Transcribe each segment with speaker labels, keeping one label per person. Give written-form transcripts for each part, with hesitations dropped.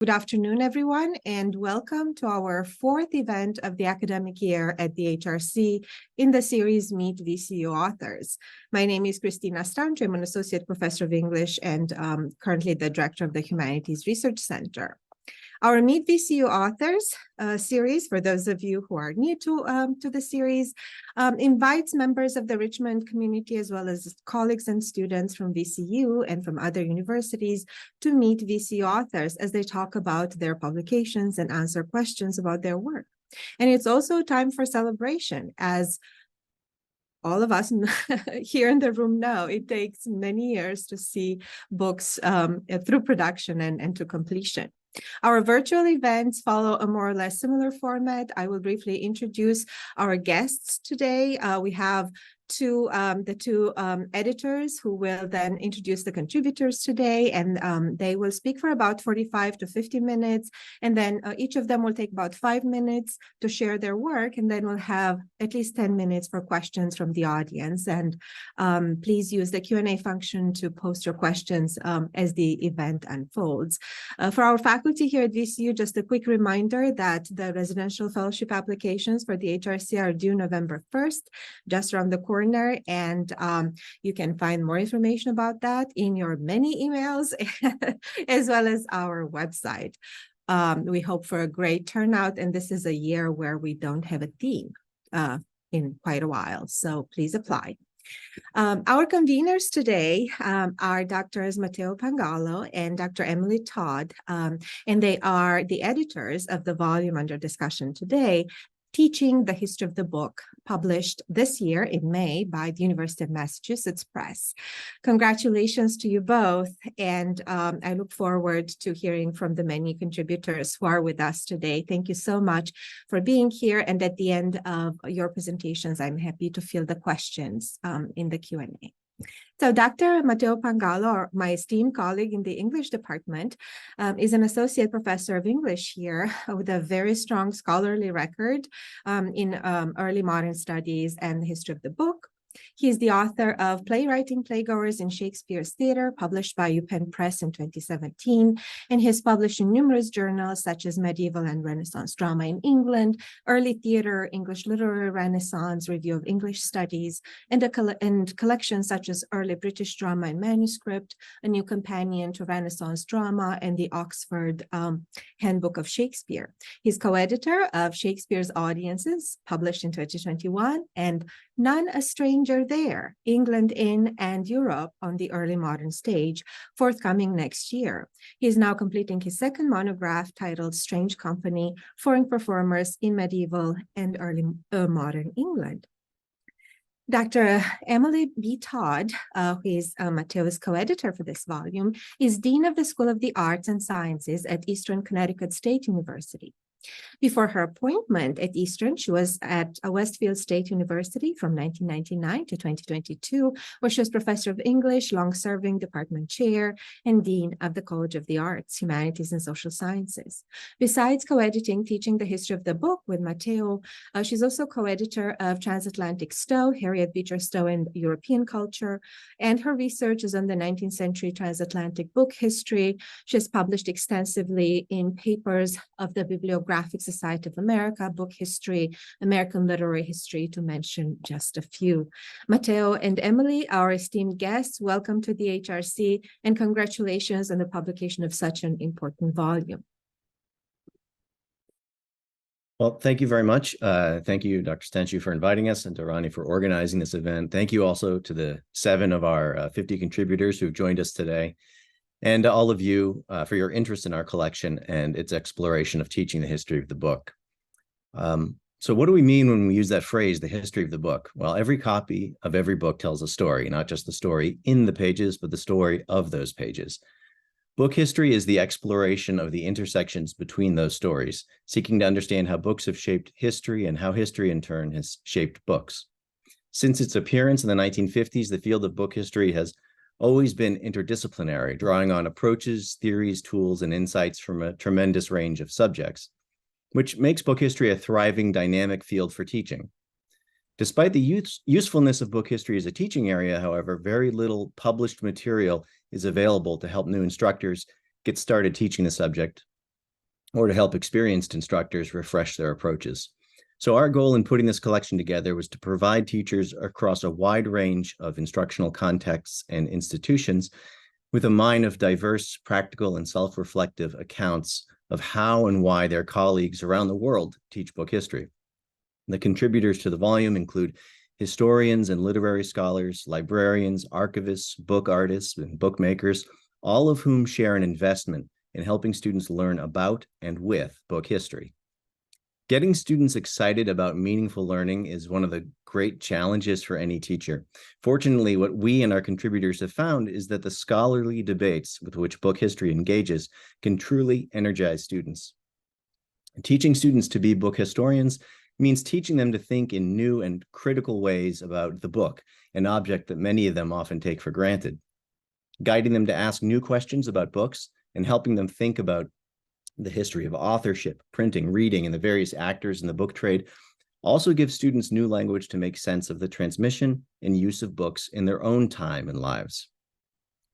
Speaker 1: Good afternoon, everyone, and welcome to our fourth event of the academic year at the HRC in the series Meet VCU Authors. My name is Cristina Stancho. I'm an associate professor of English and currently the director of the Humanities Research Center. Our Meet VCU Authors series, for those of you who are new to the series, invites members of the Richmond community as well as colleagues and students from VCU and from other universities to meet VCU authors as they talk about their publications and answer questions about their work. And it's also time for celebration, as all of us here in the room know it takes many years to see books through production and to completion. Our virtual events follow a more or less similar format. I will briefly introduce our guests today. We have the two editors who will then introduce the contributors today, and they will speak for about 45 to 50 minutes, and then each of them will take about 5 minutes to share their work, and then we'll have at least 10 minutes for questions from the audience. And please use the Q&A function to post your questions as the event unfolds. For our faculty here at VCU, just a quick reminder that the residential fellowship applications for the HRC are due November 1st, just around the corner. And you can find more information about that in your many emails as well as our website. We hope for a great turnout, and this is a year where we don't have a theme in quite a while, so please apply. Our conveners today are Drs. Matteo Pangallo and Dr. Emily Todd, and they are the editors of the volume under discussion today, Teaching the History of the Book, published this year in May by the University of Massachusetts Press. Congratulations to you both, and I look forward to hearing from the many contributors who are with us today. Thank you so much for being here, and at the end of your presentations, I'm happy to field the questions in the Q&A. So Dr. Matteo Pangallo, my esteemed colleague in the English department, is an associate professor of English here with a very strong scholarly record in early modern studies and the history of the book. He is the author of Playwriting Playgoers in Shakespeare's Theatre, published by UPenn Press in 2017, and he has published in numerous journals such as Medieval and Renaissance Drama in England, Early Theatre, English Literary Renaissance, Review of English Studies, and collections such as Early British Drama and Manuscript, A New Companion to Renaissance Drama, and the Oxford Handbook of Shakespeare. He's co-editor of Shakespeare's Audiences, published in 2021, and None a Stranger There, England in and Europe on the Early Modern Stage, forthcoming next year. He is now completing his second monograph titled Strange Company, Foreign Performers in Medieval and Early Modern England. Dr. Emily B. Todd, who is Matteo's co-editor for this volume, is Dean of the School of the Arts and Sciences at Eastern Connecticut State University. Before her appointment at Eastern, she was at Westfield State University from 1999 to 2022, where she was professor of English, long-serving department chair, and dean of the College of the Arts, Humanities, and Social Sciences. Besides co-editing Teaching the History of the Book with Matteo, she's also co-editor of Transatlantic Stowe, Harriet Beecher Stowe and European Culture, and her research is on the 19th century transatlantic book history. She has published extensively in papers of the Bibliographic Society of America, Book History, American Literary History, to mention just a few. Matteo and Emily, our esteemed guests, welcome to the HRC, and congratulations on the publication of such an important volume.
Speaker 2: Well, thank you very much. Thank you, Dr. Stanchu, for inviting us, and to Ronnie for organizing this event. Thank you also to the 7 of our 50 contributors who have joined us today, and to all of you for your interest in our collection and its exploration of teaching the history of the book. So what do we mean when we use that phrase, the history of the book? Well, every copy of every book tells a story, not just the story in the pages, but the story of those pages. Book history is the exploration of the intersections between those stories, seeking to understand how books have shaped history and how history in turn has shaped books. Since its appearance in the 1950s, the field of book history has always been interdisciplinary, drawing on approaches, theories, tools, and insights from a tremendous range of subjects, which makes book history a thriving, dynamic field for teaching. Despite the usefulness of book history as a teaching area, however, very little published material is available to help new instructors get started teaching the subject or to help experienced instructors refresh their approaches. So our goal in putting this collection together was to provide teachers across a wide range of instructional contexts and institutions with a mind of diverse, practical, and self-reflective accounts of how and why their colleagues around the world teach book history. The contributors to the volume include historians and literary scholars, librarians, archivists, book artists, and bookmakers, all of whom share an investment in helping students learn about and with book history. Getting students excited about meaningful learning is one of the great challenges for any teacher. Fortunately, what we and our contributors have found is that the scholarly debates with which book history engages can truly energize students. Teaching students to be book historians means teaching them to think in new and critical ways about the book, an object that many of them often take for granted. Guiding them to ask new questions about books and helping them think about the history of authorship, printing, reading, and the various actors in the book trade also gives students new language to make sense of the transmission and use of books in their own time and lives.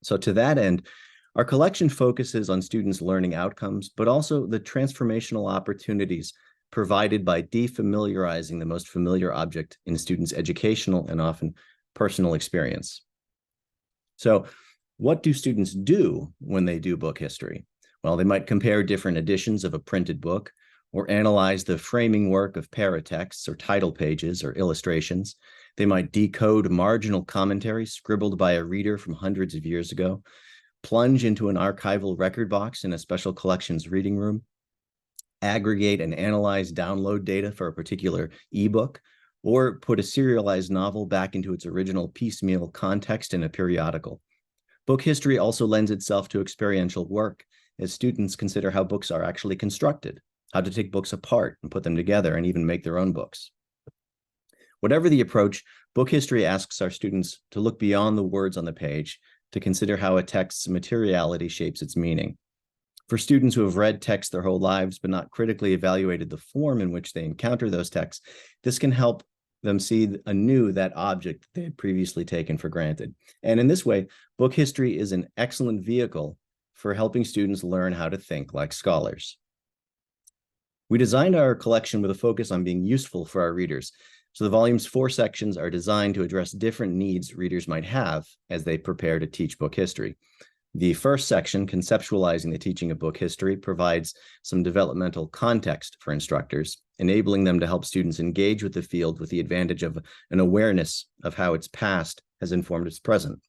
Speaker 2: So to that end, our collection focuses on students' learning outcomes, but also the transformational opportunities provided by defamiliarizing the most familiar object in a student's educational and often personal experience. So what do students do when they do book history? Well, they might compare different editions of a printed book or analyze the framing work of paratexts or title pages or illustrations. They might decode marginal commentaries scribbled by a reader from hundreds of years ago, plunge into an archival record box in a special collections reading room, aggregate and analyze download data for a particular ebook, or put a serialized novel back into its original piecemeal context in a periodical. Book history also lends itself to experiential work, as students consider how books are actually constructed, how to take books apart and put them together and even make their own books. Whatever the approach, book history asks our students to look beyond the words on the page to consider how a text's materiality shapes its meaning. For students who have read text their whole lives but not critically evaluated the form in which they encounter those texts, this can help them see anew that object they had previously taken for granted. And in this way, book history is an excellent vehicle for helping students learn how to think like scholars. We designed our collection with a focus on being useful for our readers. So the volume's 4 sections are designed to address different needs readers might have as they prepare to teach book history. The first section, Conceptualizing the Teaching of Book History, provides some developmental context for instructors, enabling them to help students engage with the field with the advantage of an awareness of how its past has informed its present.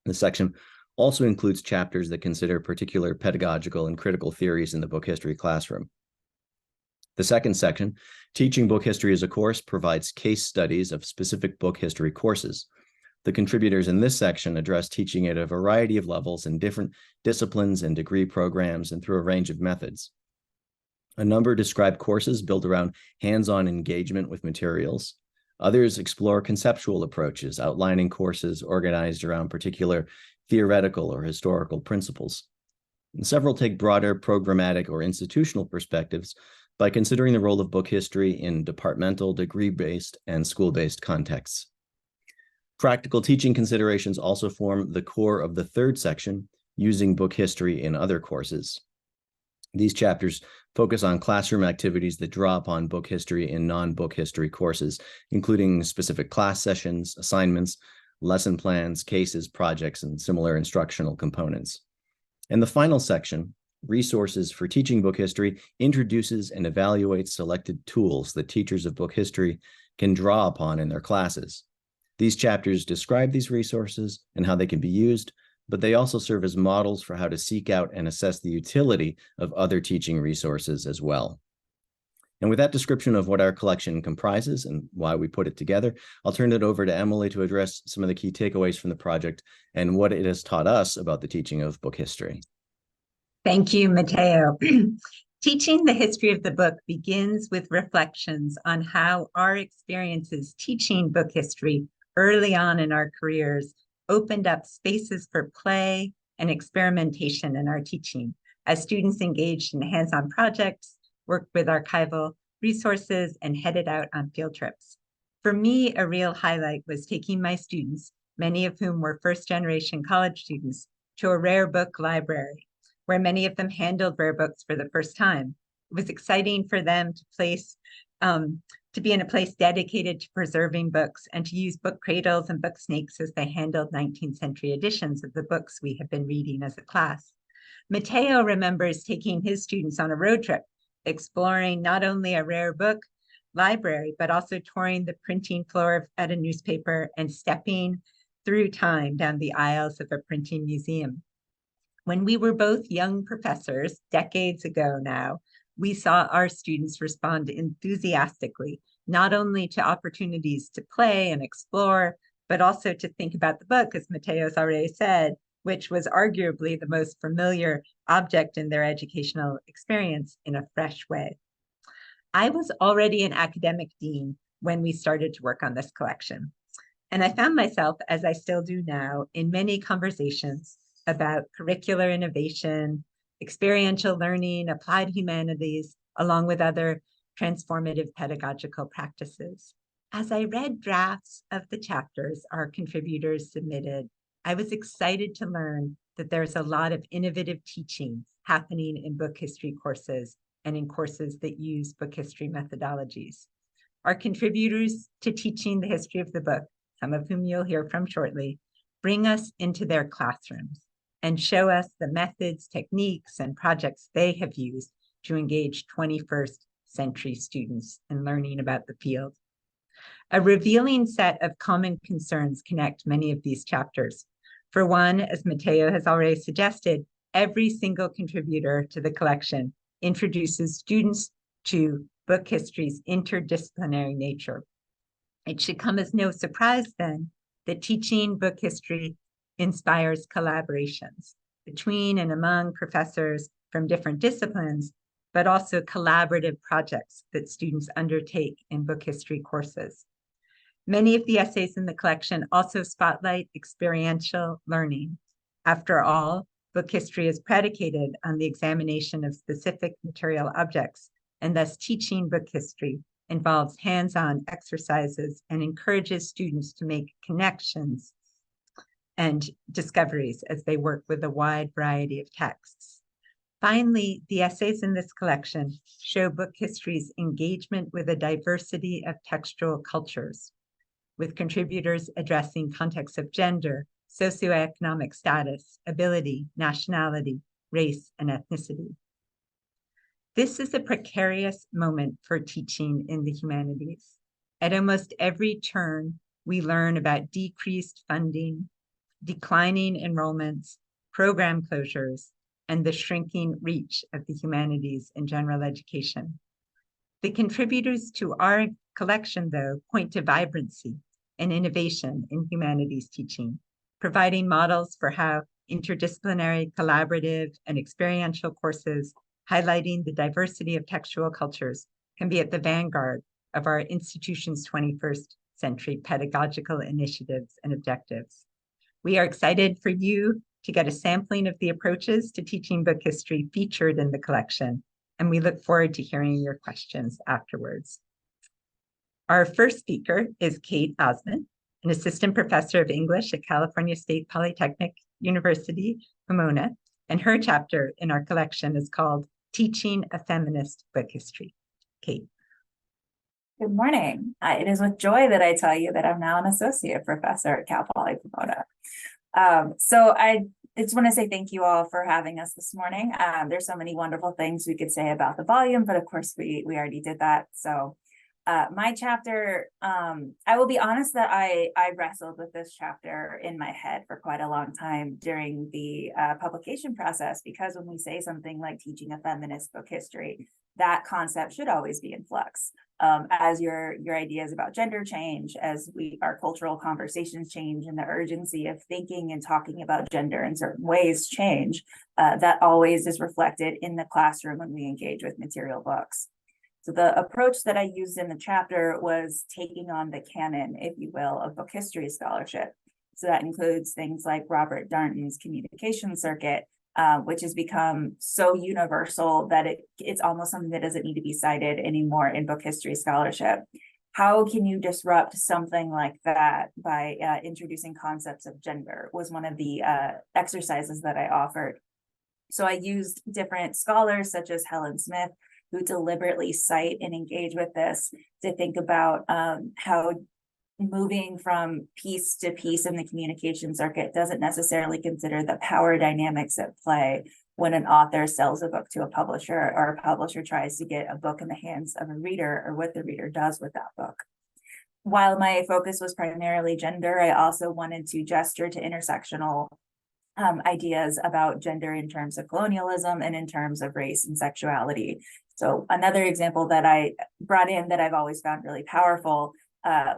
Speaker 2: This section also includes chapters that consider particular pedagogical and critical theories in the book history classroom. The second section, Teaching Book History as a Course, provides case studies of specific book history courses. The contributors in this section address teaching at a variety of levels in different disciplines and degree programs and through a range of methods. A number describe courses built around hands-on engagement with materials. Others explore conceptual approaches, outlining courses organized around particular theoretical or historical principles. And several take broader programmatic or institutional perspectives by considering the role of book history in departmental, degree-based, and school-based contexts. Practical teaching considerations also form the core of the third section, Using Book History in Other Courses. These chapters focus on classroom activities that draw upon book history in non-book history courses, including specific class sessions, assignments, lesson plans, cases, projects, and similar instructional components. And the final section, Resources for Teaching Book History, introduces and evaluates selected tools that teachers of book history can draw upon in their classes. These chapters describe these resources and how they can be used, but they also serve as models for how to seek out and assess the utility of other teaching resources as well. And with that description of what our collection comprises and why we put it together, I'll turn it over to Emily to address some of the key takeaways from the project and what it has taught us about the teaching of book history.
Speaker 3: Thank you, Matteo. Teaching the history of the book begins with reflections on how our experiences teaching book history early on in our careers opened up spaces for play and experimentation in our teaching as students engaged in hands-on projects, worked with archival resources, and headed out on field trips. For me, a real highlight was taking my students, many of whom were first-generation college students, to a rare book library where many of them handled rare books for the first time. It was exciting for them to be in a place dedicated to preserving books and to use book cradles and book snakes as they handled 19th century editions of the books we have been reading as a class. Matteo remembers taking his students on a road trip, exploring not only a rare book library, but also touring the printing floor at a newspaper and stepping through time down the aisles of a printing museum. When we were both young professors, decades ago now, we saw our students respond enthusiastically, not only to opportunities to play and explore, but also to think about the book, as Matteo's already said, which was arguably the most familiar object in their educational experience in a fresh way. I was already an academic dean when we started to work on this collection. And I found myself, as I still do now, in many conversations about curricular innovation, experiential learning, applied humanities, along with other transformative pedagogical practices. As I read drafts of the chapters our contributors submitted, I was excited to learn that there's a lot of innovative teaching happening in book history courses and in courses that use book history methodologies. Our contributors to teaching the history of the book, some of whom you'll hear from shortly, bring us into their classrooms and show us the methods, techniques, and projects they have used to engage 21st century students in learning about the field. A revealing set of common concerns connect many of these chapters. For one, as Matteo has already suggested, every single contributor to the collection introduces students to book history's interdisciplinary nature. It should come as no surprise then that teaching book history inspires collaborations between and among professors from different disciplines, but also collaborative projects that students undertake in book history courses. Many of the essays in the collection also spotlight experiential learning. After all, book history is predicated on the examination of specific material objects, and thus teaching book history involves hands-on exercises and encourages students to make connections and discoveries as they work with a wide variety of texts. Finally, the essays in this collection show book history's engagement with a diversity of textual cultures, with contributors addressing contexts of gender, socioeconomic status, ability, nationality, race, and ethnicity. This is a precarious moment for teaching in the humanities. At almost every turn, we learn about decreased funding, declining enrollments, program closures, and the shrinking reach of the humanities in general education. The contributors to our collection, though, point to vibrancy and innovation in humanities teaching, providing models for how interdisciplinary, collaborative, and experiential courses highlighting the diversity of textual cultures can be at the vanguard of our institution's 21st century pedagogical initiatives and objectives. We are excited for you to get a sampling of the approaches to teaching book history featured in the collection, and we look forward to hearing your questions afterwards. Our first speaker is Kate Osmond, an assistant professor of English at California State Polytechnic University, Pomona, and her chapter in our collection is called Teaching a Feminist Book History. Kate.
Speaker 4: Good morning. It is with joy that I tell you that I'm now an associate professor at Cal Poly Pomona. So I just want to say thank you all for having us this morning. There's so many wonderful things we could say about the volume, but of course we already did that. So my chapter, I will be honest that I wrestled with this chapter in my head for quite a long time during the publication process, because when we say something like teaching a feminist book history, that concept should always be in flux. As your ideas about gender change, as our cultural conversations change, and the urgency of thinking and talking about gender in certain ways change, that always is reflected in the classroom when we engage with material books. So the approach that I used in the chapter was taking on the canon, if you will, of book history scholarship. So that includes things like Robert Darnton's communication circuit, which has become so universal that it's almost something that doesn't need to be cited anymore in book history scholarship. How can you disrupt something like that by introducing concepts of gender was one of the exercises that I offered. So I used different scholars such as Helen Smith, who deliberately cite and engage with this to think about how moving from piece to piece in the communication circuit doesn't necessarily consider the power dynamics at play when an author sells a book to a publisher, or a publisher tries to get a book in the hands of a reader, or what the reader does with that book. While my focus was primarily gender, I also wanted to gesture to intersectional ideas about gender in terms of colonialism and in terms of race and sexuality. So another example that I brought in that I've always found really powerful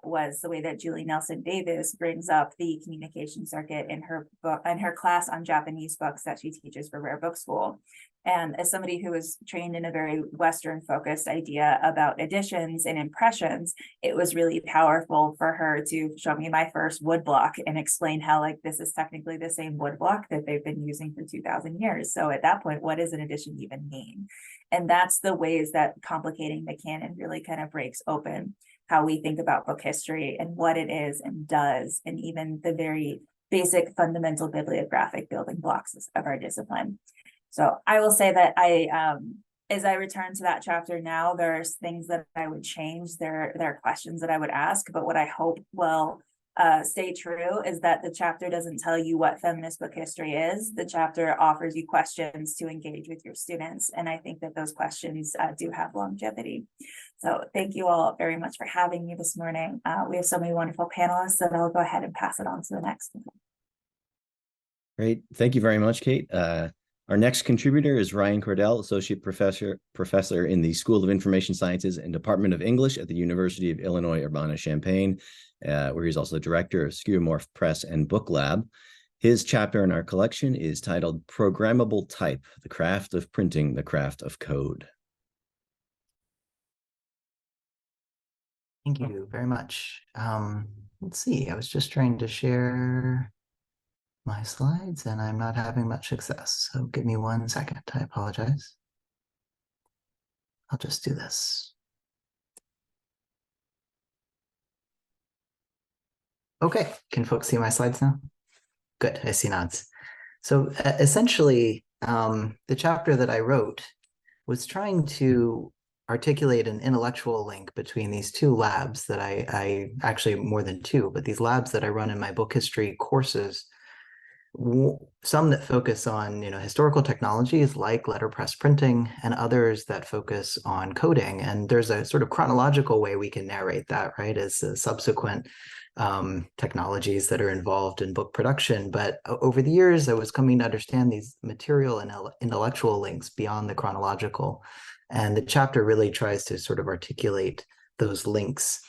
Speaker 4: was the way that Julie Nelson Davis brings up the communication circuit in her book, in her class on Japanese books that she teaches for Rare Book School. And as somebody who was trained in a very Western focused idea about editions and impressions, it was really powerful for her to show me my first woodblock and explain how, like, this is technically the same woodblock that they've been using for 2,000 years. So at that point, what does an edition even mean? And that's the ways that complicating the canon really kind of breaks open how we think about book history and what it is and does, and even the very basic fundamental bibliographic building blocks of our discipline. So I will say that as I return to that chapter now, there's things that I would change. There are questions that I would ask, but what I hope will stay true is that the chapter doesn't tell you what feminist book history is. The chapter offers you questions to engage with your students. And I think that those questions do have longevity. So thank you all very much for having me this morning. We have so many wonderful panelists that I'll go ahead and pass it on to the next one.
Speaker 2: Great. Thank you very much, Kate. Our next contributor is Ryan Cordell, Associate Professor in the School of Information Sciences and Department of English at the University of Illinois Urbana-Champaign, where he's also Director of Skeuomorph Press and Book Lab. His chapter in our collection is titled Programmable Type, the Craft of Printing, the Craft of Code.
Speaker 5: Thank you very much. Let's see, I was just trying to share my slides and I'm not having much success. So give me 1 second. I apologize. I'll just do this. Okay, can folks see my slides now? Good, I see nods. So essentially, the chapter that I wrote was trying to articulate an intellectual link between these two labs that I actually more than two, but these labs that I run in my book history courses. Some that focus on historical technologies like letterpress printing, and others that focus on coding. And there's a sort of chronological way we can narrate that, right, as subsequent technologies that are involved in book production. But over the years, I was coming to understand these material and intellectual links beyond the chronological. And the chapter really tries to sort of articulate those links.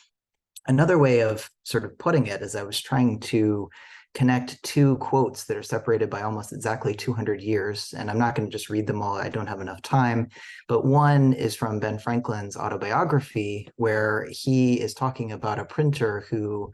Speaker 5: Another way of sort of putting it is I was trying to connect two quotes that are separated by almost exactly 200 years. And I'm not going to just read them all. I don't have enough time. But one is from Ben Franklin's autobiography, where he is talking about a printer who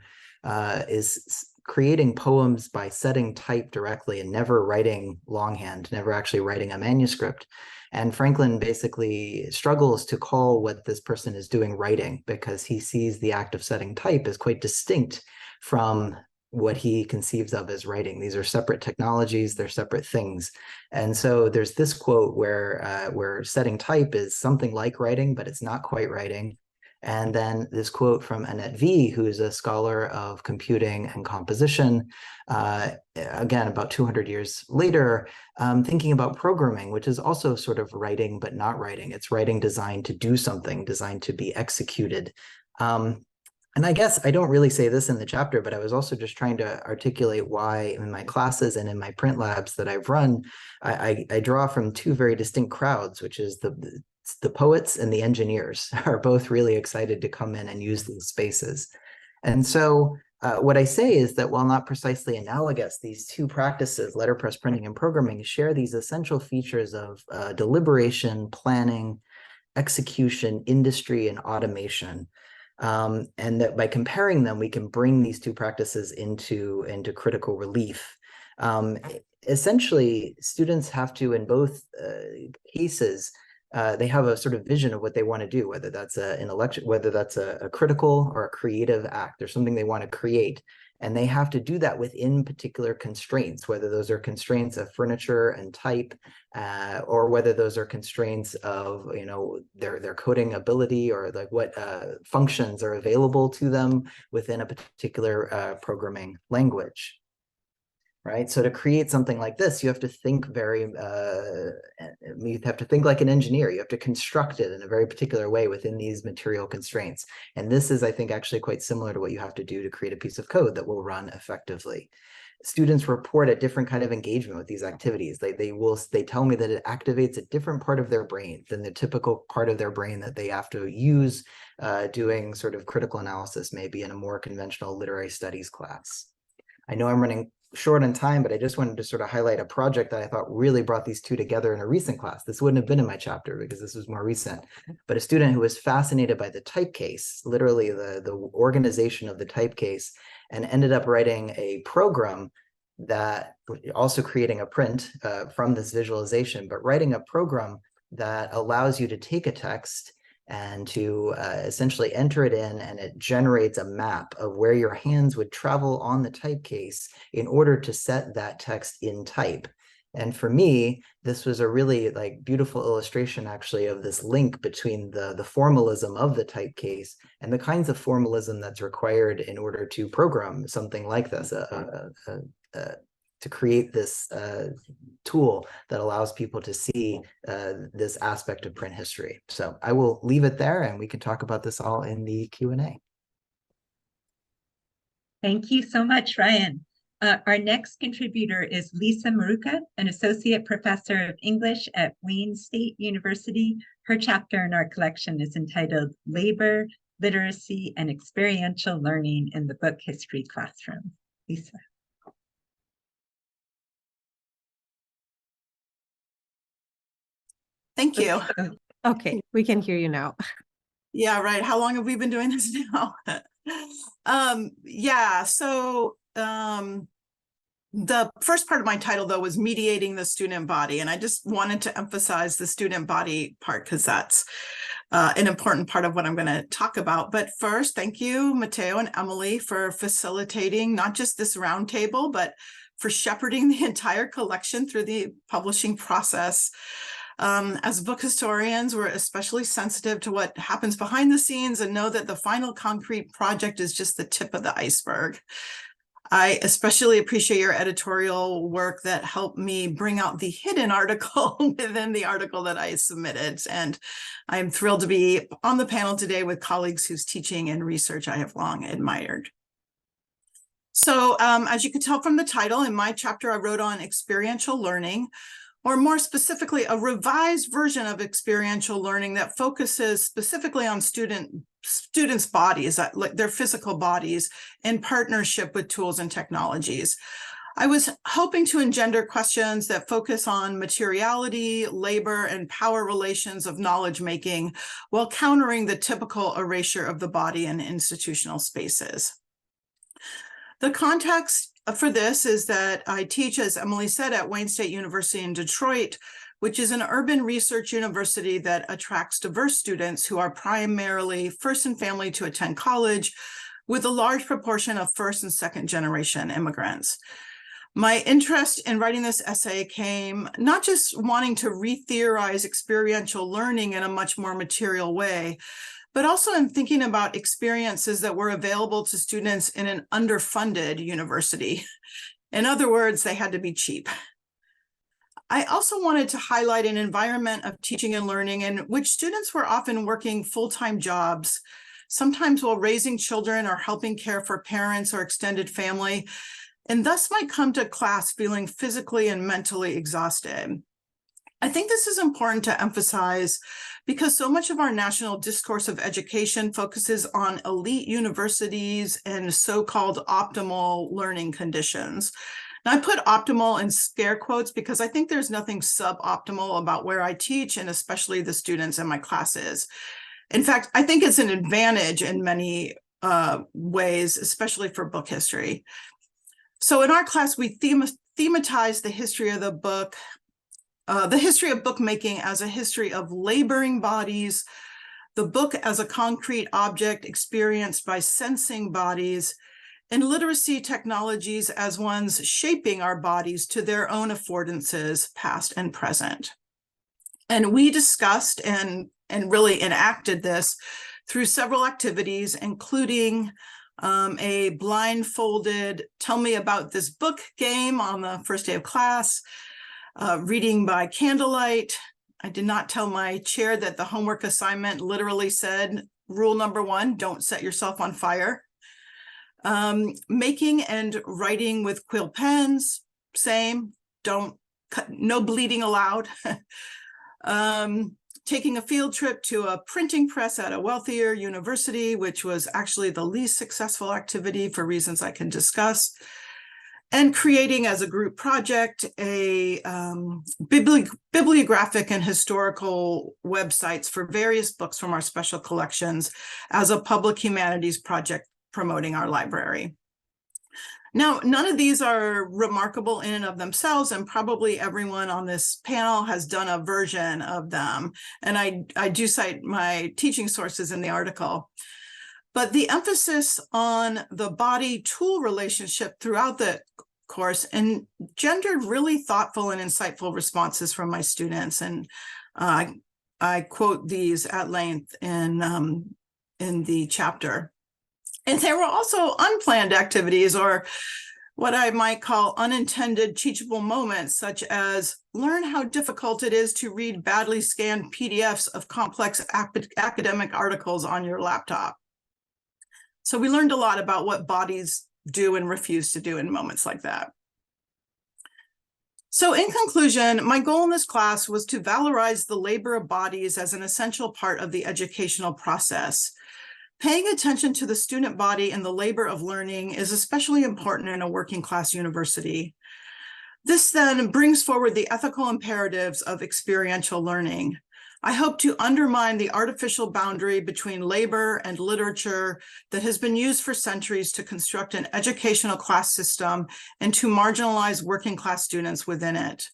Speaker 5: is creating poems by setting type directly and never writing longhand, never actually writing a manuscript. And Franklin basically struggles to call what this person is doing writing, because he sees the act of setting type as quite distinct from what he conceives of as writing. These are separate technologies, they're separate things. And so there's this quote where setting type is something like writing, but it's not quite writing. And then this quote from Annette V, who is a scholar of computing and composition, again, about 200 years later, thinking about programming, which is also sort of writing, but not writing. It's writing designed to do something, designed to be executed. And I guess I don't really say this in the chapter, but I was also just trying to articulate why in my classes and in my print labs that I've run, I draw from two very distinct crowds, which is the poets and the engineers are both really excited to come in and use these spaces. And so what I say is that while not precisely analogous, these two practices, letterpress printing and programming, share these essential features of deliberation, planning, execution, industry, and automation. And that by comparing them, we can bring these two practices into critical relief. Essentially, students have to, in both cases, they have a sort of vision of what they want to do, whether that's a critical or a creative act. There's something they want to create. And they have to do that within particular constraints, whether those are constraints of furniture and type, or whether those are constraints of, you know, their coding ability, or like what functions are available to them within a particular programming language. Right. So to create something like this, you have to think you have to think like an engineer. You have to construct it in a very particular way within these material constraints. And this is, I think, actually quite similar to what you have to do to create a piece of code that will run effectively. Students report a different kind of engagement with these activities. They tell me that it activates a different part of their brain than the typical part of their brain that they have to use doing sort of critical analysis, maybe in a more conventional literary studies class. I know I'm running short on time, but I just wanted to sort of highlight a project that I thought really brought these two together in a recent class. This wouldn't have been in my chapter because this was more recent, but a student who was fascinated by the type case, literally the organization of the type case, and ended up writing a program that, also creating a print from this visualization, but writing a program that allows you to take a text and to essentially enter it in, and it generates a map of where your hands would travel on the type case in order to set that text in type. And for me, this was a really beautiful illustration actually of this link between the formalism of the type case and the kinds of formalism that's required in order to program something like this, to create this tool that allows people to see this aspect of print history. So I will leave it there, and we can talk about this all in the Q&A.
Speaker 3: Thank you so much, Ryan. Our next contributor is Lisa Maruca, an associate professor of English at Wayne State University. Her chapter in our collection is entitled Labor, Literacy, and Experiential Learning in the Book History Classroom. Lisa.
Speaker 6: Thank you.
Speaker 1: Okay, we can hear you now.
Speaker 6: Yeah, right. How long have we been doing this now? The first part of my title, though, was mediating the student body. And I just wanted to emphasize the student body part because that's an important part of what I'm going to talk about. But first, thank you, Matteo and Emily, for facilitating not just this roundtable, but for shepherding the entire collection through the publishing process. As book historians, we're especially sensitive to what happens behind the scenes and know that the final concrete project is just the tip of the iceberg. I especially appreciate your editorial work that helped me bring out the hidden article within the article that I submitted. And I'm thrilled to be on the panel today with colleagues whose teaching and research I have long admired. So as you can tell from the title, in my chapter, I wrote on experiential learning, or more specifically, a revised version of experiential learning that focuses specifically on students' bodies, like their physical bodies, in partnership with tools and technologies. I was hoping to engender questions that focus on materiality, labor, and power relations of knowledge making, while countering the typical erasure of the body in institutional spaces. The context for this is that I teach, as Emily said, at Wayne State University in Detroit, which is an urban research university that attracts diverse students who are primarily first in family to attend college, with a large proportion of first and second generation immigrants. My interest in writing this essay came not just wanting to re-theorize experiential learning in a much more material way, but also in thinking about experiences that were available to students in an underfunded university. In other words, they had to be cheap. I also wanted to highlight an environment of teaching and learning in which students were often working full-time jobs, sometimes while raising children or helping care for parents or extended family, and thus might come to class feeling physically and mentally exhausted. I think this is important to emphasize because so much of our national discourse of education focuses on elite universities and so-called optimal learning conditions. Now, I put optimal in scare quotes because I think there's nothing suboptimal about where I teach, and especially the students in my classes. In fact, I think it's an advantage in many ways, especially for book history. So in our class, we thematize the history of the book, the history of bookmaking as a history of laboring bodies, the book as a concrete object experienced by sensing bodies, and literacy technologies as ones shaping our bodies to their own affordances, past and present. And we discussed and really enacted this through several activities, including a blindfolded tell me about this book game on the first day of class, reading by candlelight. I did not tell my chair that the homework assignment literally said, rule number 1, don't set yourself on fire. Making and writing with quill pens, same, don't cut, no bleeding allowed. Taking a field trip to a printing press at a wealthier university, which was actually the least successful activity for reasons I can discuss. And creating as a group project a bibliographic and historical websites for various books from our special collections as a public humanities project promoting our library. Now, none of these are remarkable in and of themselves, and probably everyone on this panel has done a version of them. And I do cite my teaching sources in the article. But the emphasis on the body-tool relationship throughout the course engendered really thoughtful and insightful responses from my students. And I quote these at length in the chapter. And there were also unplanned activities, or what I might call unintended teachable moments, such as learn how difficult it is to read badly scanned PDFs of complex academic articles on your laptop. So we learned a lot about what bodies do and refuse to do in moments like that. So in conclusion, my goal in this class was to valorize the labor of bodies as an essential part of the educational process. Paying attention to the student body and the labor of learning is especially important in a working class university. This then brings forward the ethical imperatives of experiential learning. I hope to undermine the artificial boundary between labor and literature that has been used for centuries to construct an educational class system and to marginalize working class students within it.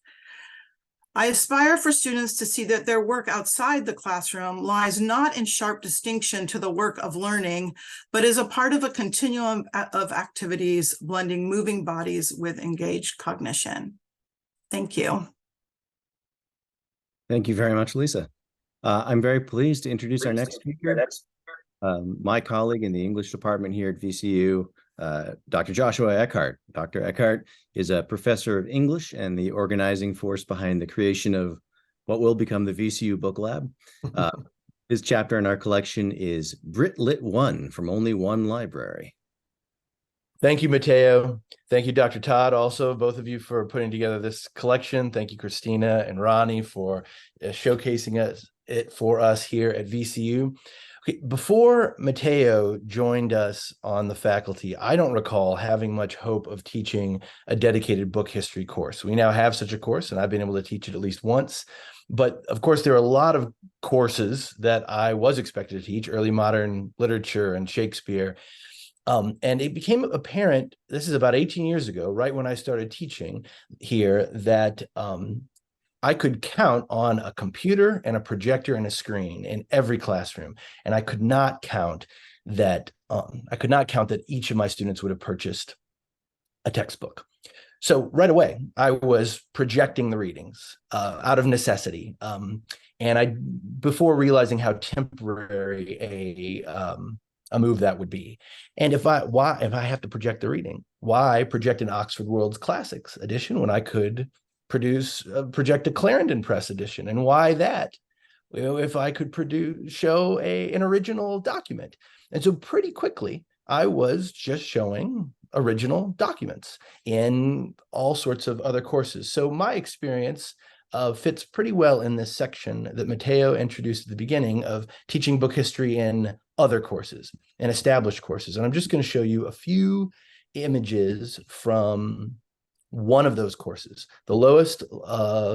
Speaker 6: I aspire for students to see that their work outside the classroom lies not in sharp distinction to the work of learning, but is a part of a continuum of activities blending moving bodies with engaged cognition. Thank you.
Speaker 2: Thank you very much, Lisa. I'm very pleased to introduce our next speaker, my colleague in the English department here at VCU, Dr. Joshua Eckhart. Dr. Eckhart is a professor of English and the organizing force behind the creation of what will become the VCU Book Lab. His chapter in our collection is Brit Lit 1 from Only One Library.
Speaker 7: Thank you, Matteo. Thank you, Dr. Todd, also, both of you for putting together this collection. Thank you, Christina and Ronnie, for showcasing it for us here at VCU. Okay, before Matteo joined us on the faculty, I don't recall having much hope of teaching a dedicated book history course. We now have such a course, and I've been able to teach it at least once. But of course, there are a lot of courses that I was expected to teach, early modern literature and Shakespeare. And it became apparent, this is about 18 years ago, right when I started teaching here, that I could count on a computer and a projector and a screen in every classroom. And I could not count that each of my students would have purchased a textbook. So right away, I was projecting the readings out of necessity. Before realizing how temporary a move that would be. And if I have to project the reading, why project an Oxford World's Classics edition when I could project a Clarendon Press edition? And why that? If I could show an original document. And so pretty quickly, I was just showing original documents in all sorts of other courses. So my experience fits pretty well in this section that Matteo introduced at the beginning of teaching book history in other courses and established courses. And I'm just going to show you a few images from one of those courses, the lowest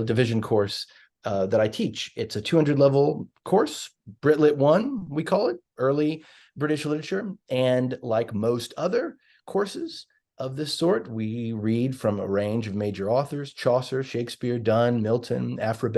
Speaker 7: division course that I teach. It's a 200 level course, Brit Lit 1, we call it, early British literature. And like most other courses of this sort, we read from a range of major authors: Chaucer, Shakespeare, Donne, Milton, Aphra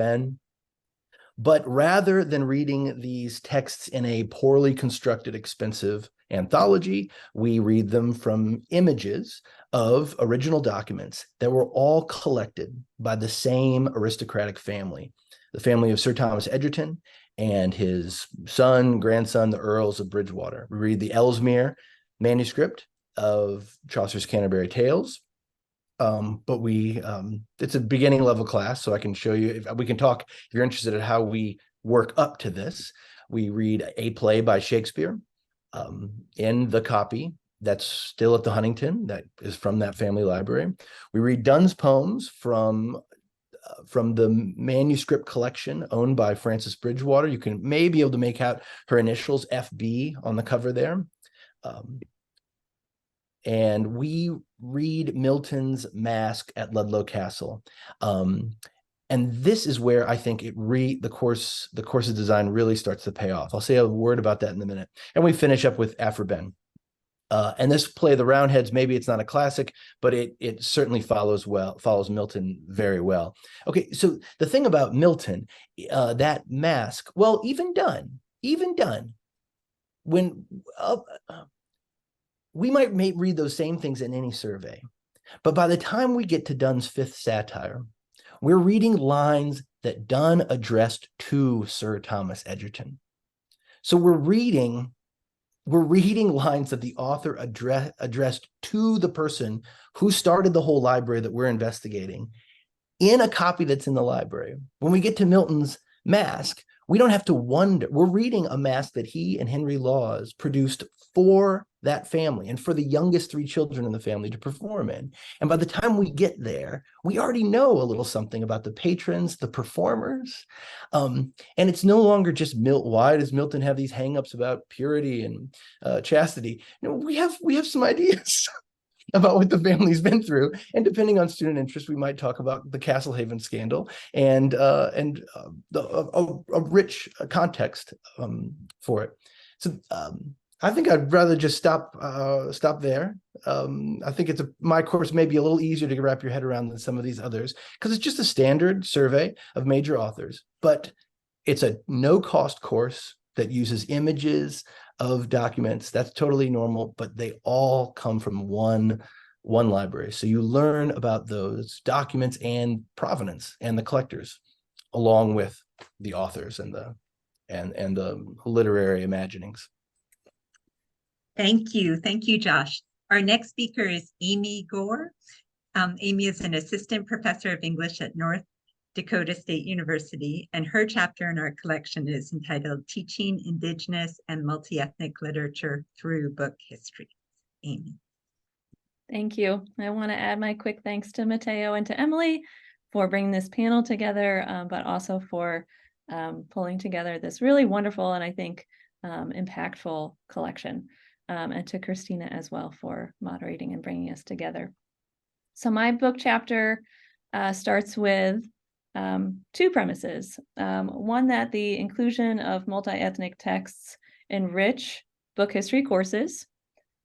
Speaker 7: But rather than reading these texts in a poorly constructed, expensive anthology, we read them from images of original documents that were all collected by the same aristocratic family, the family of Sir Thomas Egerton and his son, grandson, the Earls of Bridgewater. We read the Ellesmere manuscript of Chaucer's Canterbury Tales. But it's a beginning level class, so I can show you, we can talk, if you're interested in how we work up to this. We read a play by Shakespeare in the copy that's still at the Huntington, that is from that family library. We read Donne's poems from the manuscript collection owned by Frances Bridgewater. You can maybe able to make out her initials, FB, on the cover there. And we read Milton's Masque at Ludlow Castle. And this is where I think the course of design really starts to pay off. I'll say a word about that in a minute. And we finish up with Aphra-Behn. And this play, The Roundheads, maybe it's not a classic, but it certainly follows Milton very well. Okay, so the thing about Milton, that Masque, well, even done, when we might read those same things in any survey, but by the time we get to Donne's fifth satire, we're reading lines that Donne addressed to Sir Thomas Egerton. So we're reading lines that the author addressed to the person who started the whole library that we're investigating in a copy that's in the library. When we get to Milton's Masque, we don't have to wonder. We're reading a masque that he and Henry Lawes produced for that family and for the youngest three children in the family to perform in. And by the time we get there, we already know a little something about the patrons, the performers. And it's no longer just why does Milton have these hangups about purity and chastity? You know, we have some ideas about what the family's been through, and depending on student interest, we might talk about the Castlehaven scandal and a rich context for it. So I think I'd rather just stop there. I think my course may be a little easier to wrap your head around than some of these others because it's just a standard survey of major authors, but it's a no-cost course that uses images of documents. That's totally normal, but they all come from one library. So you learn about those documents and provenance and the collectors, along with the authors and the literary imaginings.
Speaker 3: Thank you, Josh. Our next speaker is Amy Gore. Amy is an assistant professor of English at North Dakota State University, and her chapter in our collection is entitled Teaching Indigenous and Multi-Ethnic Literature Through Book History. Amy.
Speaker 8: Thank you. I want to add my quick thanks to Matteo and to Emily for bringing this panel together, but also for pulling together this really wonderful and I think impactful collection, and to Christina as well for moderating and bringing us together. So my book chapter starts with two premises. One, that the inclusion of multi-ethnic texts enrich book history courses,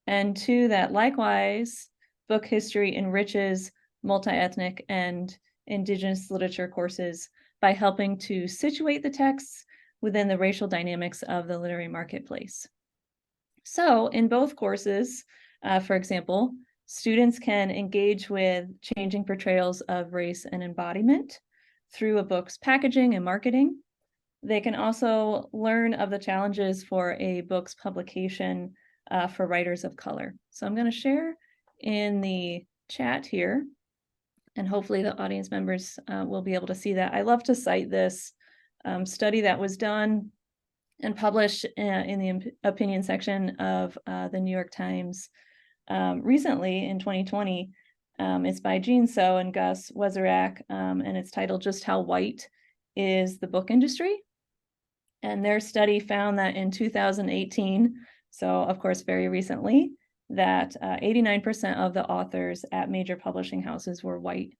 Speaker 8: and two, that likewise book history enriches multi-ethnic and indigenous literature courses by helping to situate the texts within the racial dynamics of the literary marketplace. So in both courses, for example, students can engage with changing portrayals of race and embodiment through a book's packaging and marketing. They can also learn of the challenges for a book's publication for writers of color. So I'm going to share in the chat here, and hopefully the audience members will be able to see that. I love to cite this study that was done and published in the opinion section of the New York Times recently in 2020. It's by Jean So and Gus Wezerak, and it's titled Just How White is the Book Industry? And their study found that in 2018, so of course very recently, that 89% of the authors at major publishing houses were white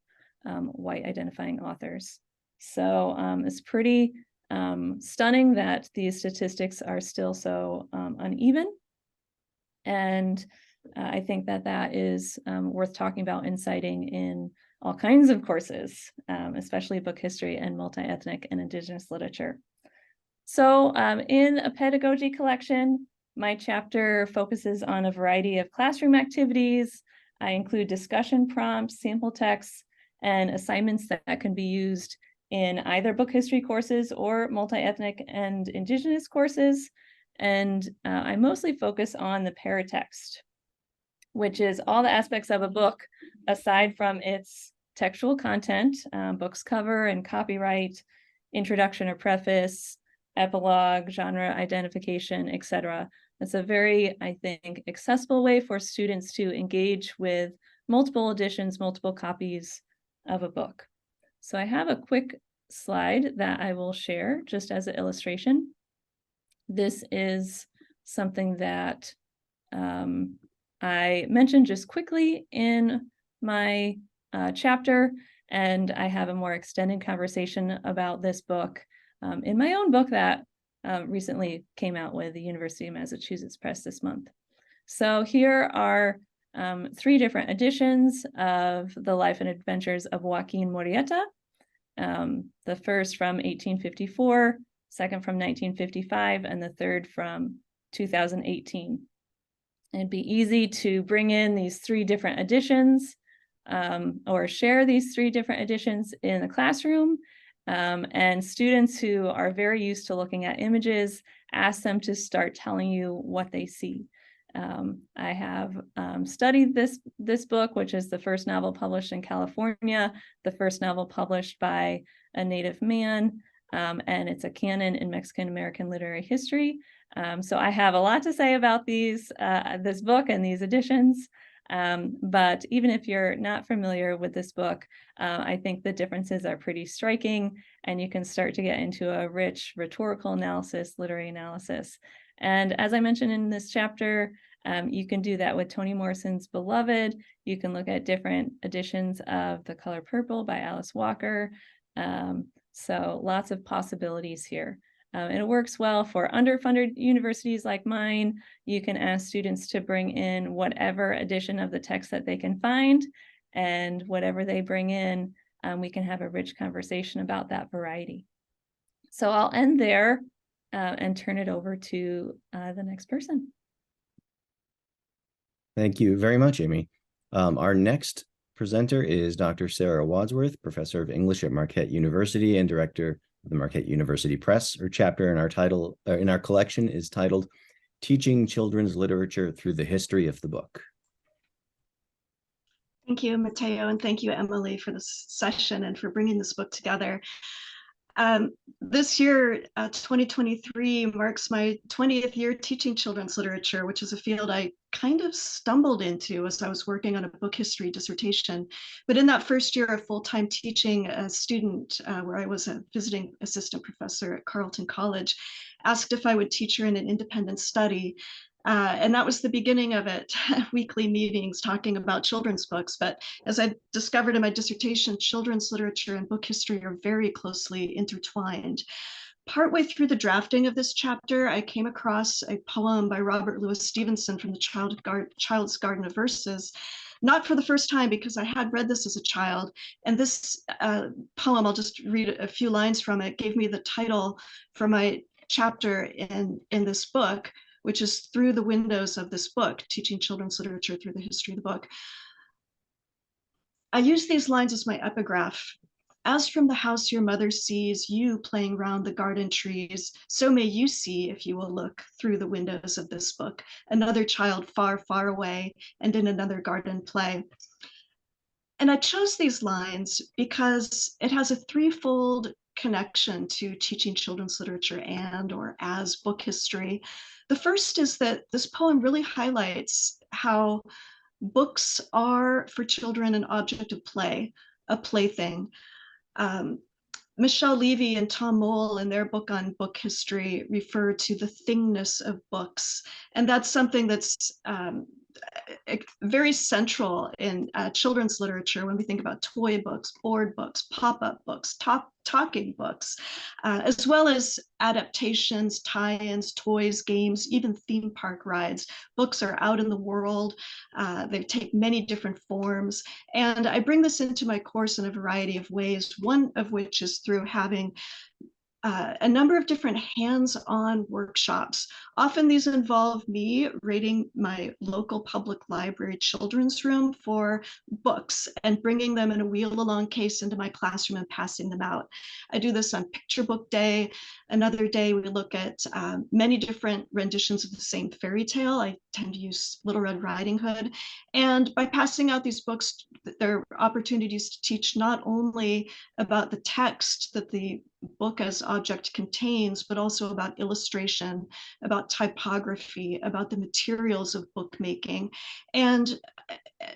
Speaker 8: identifying authors. So it's pretty stunning that these statistics are still so uneven. And I think that is worth talking about and citing in all kinds of courses, especially book history and multi-ethnic and indigenous literature. So in a pedagogy collection, My chapter focuses on a variety of classroom activities. I include discussion prompts, sample texts, and assignments that can be used in either book history courses or multi-ethnic and Indigenous courses. And I mostly focus on the paratext, which is all the aspects of a book aside from its textual content, book's cover and copyright, introduction or preface, epilogue, genre identification, etc. It's a very, I think, accessible way for students to engage with multiple editions, multiple copies of a book. So I have a quick slide that I will share just as an illustration. This is something that I mentioned just quickly in my chapter, and I have a more extended conversation about this book in my own book that recently came out with the University of Massachusetts Press this month. So here are 3 different editions of The Life and Adventures of Joaquin Murrieta. The first from 1854, second from 1955, and the third from 2018. It'd be easy to bring in these 3 different editions or share these 3 different editions in the classroom. And students who are very used to looking at images, ask them to start telling you what they see. I have studied this book, which is the first novel published in California, the first novel published by a Native man, and it's a canon in Mexican American literary history. So I have a lot to say about this book and these editions. But even if you're not familiar with this book, I think the differences are pretty striking, and you can start to get into a rich rhetorical analysis, literary analysis. And as I mentioned in this chapter, you can do that with Toni Morrison's Beloved. You can look at different editions of The Color Purple by Alice Walker. So lots of possibilities here. And it works well for underfunded universities like mine. You can ask students to bring in whatever edition of the text that they can find, and whatever they bring in, we can have a rich conversation about that variety. So I'll end there and turn it over to the next person.
Speaker 2: Thank you very much, Amy. Our next presenter is Dr. Sarah Wadsworth, Professor of English at Marquette University and Director of the Marquette University Press. Her chapter in our collection is titled Teaching Children's Literature Through the History of the Book.
Speaker 9: Thank you, Matteo, and thank you, Emily, for this session and for bringing this book together. This year, 2023, marks my 20th year teaching children's literature, which is a field I kind of stumbled into as I was working on a book history dissertation. But in that first year of full-time teaching, a student, where I was a visiting assistant professor at Carleton College, asked if I would teach her in an independent study. And that was the beginning of it, weekly meetings talking about children's books. But as I discovered in my dissertation, children's literature and book history are very closely intertwined. Partway through the drafting of this chapter, I came across a poem by Robert Louis Stevenson from the Child's Garden of Verses, not for the first time because I had read this as a child. And this poem, I'll just read a few lines from it, gave me the title for my chapter in this book, which is Through the Windows of This Book, Teaching Children's Literature Through the History of the Book. I use these lines as my epigraph. As from the house your mother sees you playing round the garden trees, so may you see, if you will look through the windows of this book, another child far, far away and in another garden play. And I chose these lines because it has a threefold connection to teaching children's literature and or as book history. The first is that this poem really highlights how books are for children an object of play, a plaything. Michelle Levy and Tom Mole in their book on book history refer to the thingness of books. And that's something that's very central in children's literature when we think about toy books, board books, pop-up books, talking books, as well as adaptations, tie-ins, toys, games, even theme park rides. Books are out in the world. They take many different forms. And I bring this into my course in a variety of ways, one of which is through having a number of different hands-on workshops. Often these involve me raiding my local public library children's room for books and bringing them in a wheel-along case into my classroom and passing them out. I do this on Picture Book Day. Another day we look at many different renditions of the same fairy tale. I tend to use Little Red Riding Hood. And by passing out these books, there are opportunities to teach not only about the text that the book as object contains, but also about illustration, about typography, about the materials of bookmaking. And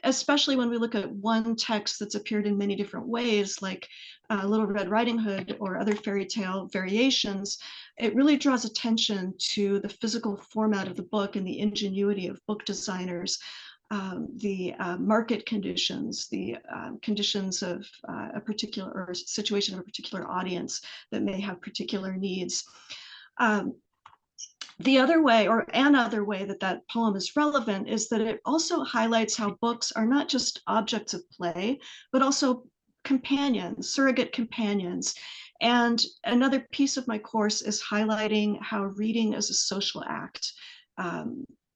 Speaker 9: especially when we look at one text that's appeared in many different ways, like Little Red Riding Hood or other fairy tale variations, it really draws attention to the physical format of the book and the ingenuity of book designers. The market conditions, the conditions of a particular or situation of a particular audience that may have particular needs. The other way, or another way that that poem is relevant, is that it also highlights how books are not just objects of play, but also companions, surrogate companions. And another piece of my course is highlighting how reading is a social act.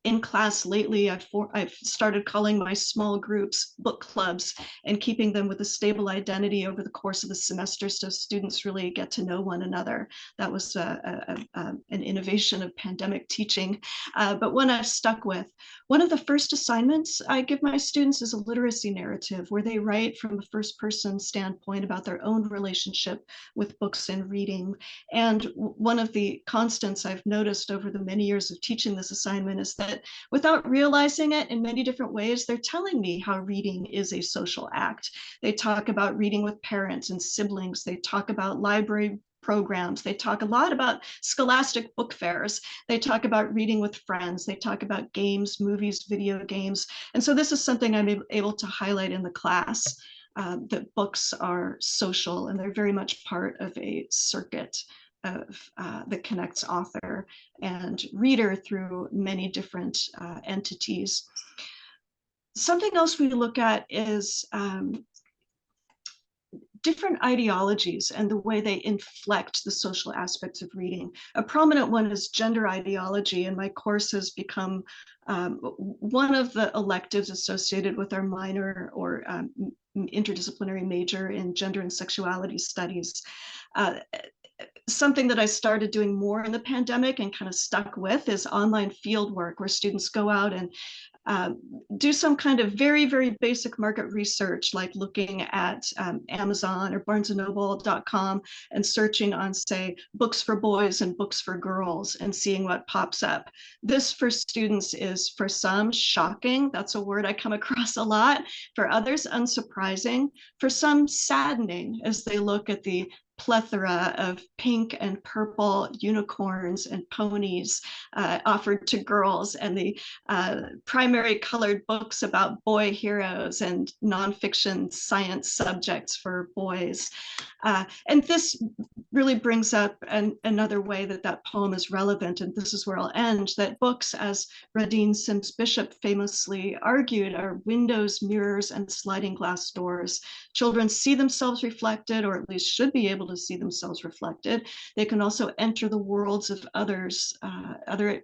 Speaker 9: In class lately, I've started calling my small groups book clubs and keeping them with a stable identity over the course of the semester so students really get to know one another. That was an innovation of pandemic teaching, but one I've stuck with. One of the first assignments I give my students is a literacy narrative where they write from a first person standpoint about their own relationship with books and reading. And one of the constants I've noticed over the many years of teaching this assignment is that without realizing it in many different ways, they're telling me how reading is a social act. They talk about reading with parents and siblings. They talk about library programs. They talk a lot about scholastic book fairs. They talk about reading with friends. They talk about games, movies, video games. And so this is something I'm able to highlight in the class, that books are social and they're very much part of a circuit that connects author and reader through many different entities. Something else we look at is different ideologies and the way they inflect the social aspects of reading. A prominent one is gender ideology, and my course has become one of the electives associated with our minor or interdisciplinary major in gender and sexuality studies. Something that I started doing more in the pandemic and kind of stuck with is online field work, where students go out and do some kind of very, very basic market research, like looking at Amazon or barnesandnoble.com and searching on, say, books for boys and books for girls and seeing what pops up. This for students is, for some, shocking. That's a word I come across a lot. For others, unsurprising. For some, saddening as they look at the plethora of pink and purple unicorns and ponies offered to girls, and the primary colored books about boy heroes and nonfiction science subjects for boys. And this really brings up another way that that poem is relevant, and this is where I'll end, that books, as Radine Sims Bishop famously argued, are windows, mirrors, and sliding glass doors. Children see themselves reflected, or at least should be able to see themselves reflected. They can also enter the worlds of others, other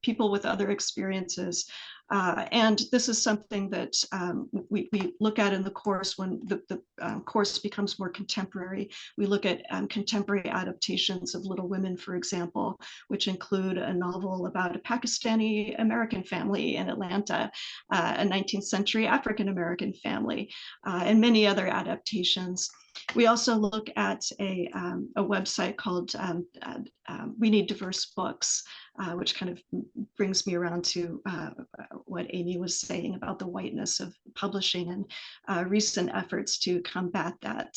Speaker 9: people with other experiences. And this is something that we look at in the course when the course becomes more contemporary. We look at contemporary adaptations of Little Women, for example, which include a novel about a Pakistani American family in Atlanta, a 19th century African American family, and many other adaptations. We also look at a website called We Need Diverse Books, which kind of brings me around to what Amy was saying about the whiteness of publishing and recent efforts to combat that